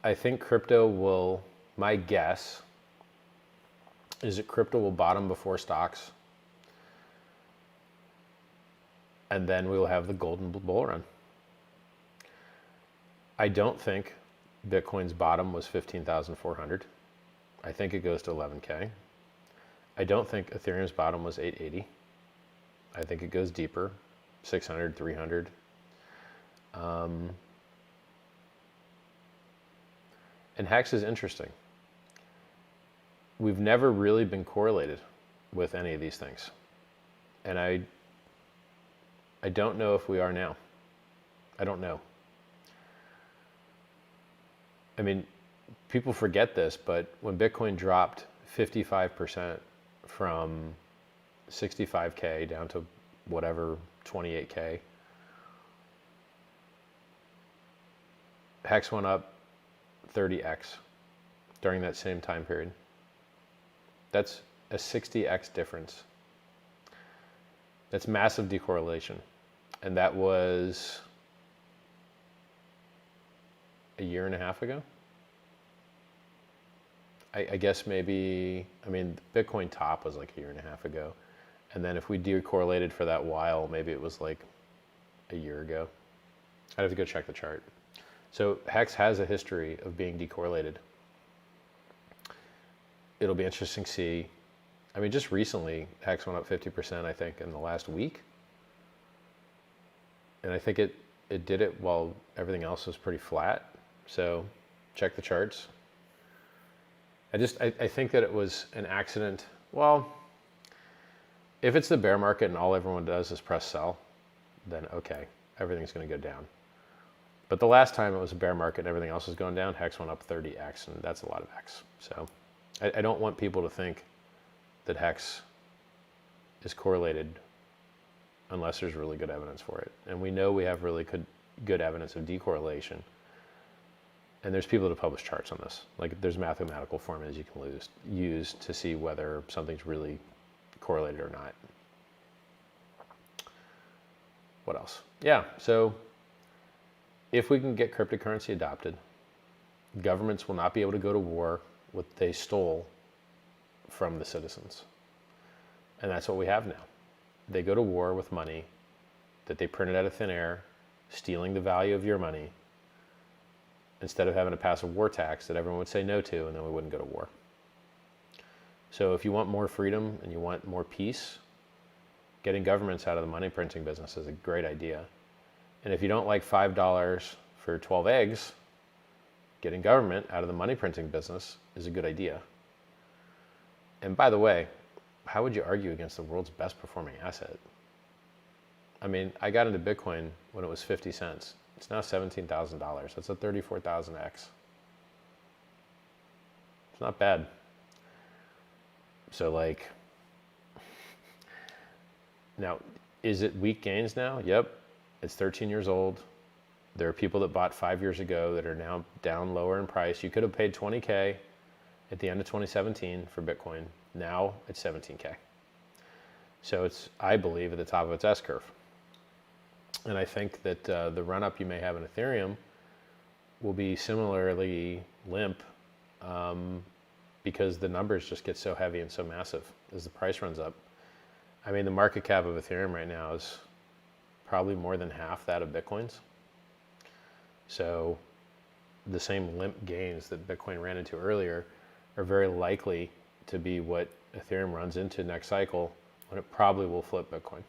I think my guess is that crypto will bottom before stocks, and then we will have the golden bull run. I don't think Bitcoin's bottom was 15,400. I think it goes to 11K. I don't think Ethereum's bottom was 880. I think it goes deeper, 600, 300. And Hex is interesting. We've never really been correlated with any of these things. And I don't know if we are now. I don't know. I mean, people forget this, but when Bitcoin dropped 55% from 65K down to whatever, 28K, Hex went up 30x during that same time period. That's a 60x difference. That's massive decorrelation. And that was a year and a half ago. I guess maybe, I mean, Bitcoin top was like a year and a half ago. And then if we decorrelated for that while, maybe it was like a year ago. I'd have to go check the chart. So Hex has a history of being decorrelated. It'll be interesting to see. I mean, just recently, Hex went up 50%, I think, in the last week. And I think it did it while everything else was pretty flat. So check the charts. I think that it was an accident. Well, if it's the bear market and all everyone does is press sell, then okay, everything's going to go down. But the last time it was a bear market and everything else was going down, Hex went up 30x, and that's a lot of X. So I don't want people to think that Hex is correlated unless there's really good evidence for it. And we know we have really good evidence of decorrelation. And there's people that publish charts on this. Like, there's mathematical formulas you can use to see whether something's really correlated or not. What else? Yeah, so if we can get cryptocurrency adopted, governments will not be able to go to war with what they stole from the citizens. And that's what we have now. They go to war with money that they printed out of thin air, stealing the value of your money, instead of having to pass a war tax that everyone would say no to, and then we wouldn't go to war. So if you want more freedom and you want more peace, getting governments out of the money printing business is a great idea. And if you don't like $5 for 12 eggs, getting government out of the money printing business is a good idea. And by the way, how would you argue against the world's best performing asset? I mean, I got into Bitcoin when it was 50 cents. It's now $17,000. That's a 34,000x. It's not bad. So like, now, is it weak gains now? Yep. It's 13 years old. There are people that bought 5 years ago that are now down lower in price. You could have paid 20K at the end of 2017 for Bitcoin. Now it's 17K. So it's, I believe, at the top of its S-curve. And I think that the run-up you may have in Ethereum will be similarly limp because the numbers just get so heavy and so massive as the price runs up. I mean, the market cap of Ethereum right now is probably more than half that of Bitcoin's. So the same limp gains that Bitcoin ran into earlier are very likely to be what Ethereum runs into next cycle, when it probably will flip Bitcoin.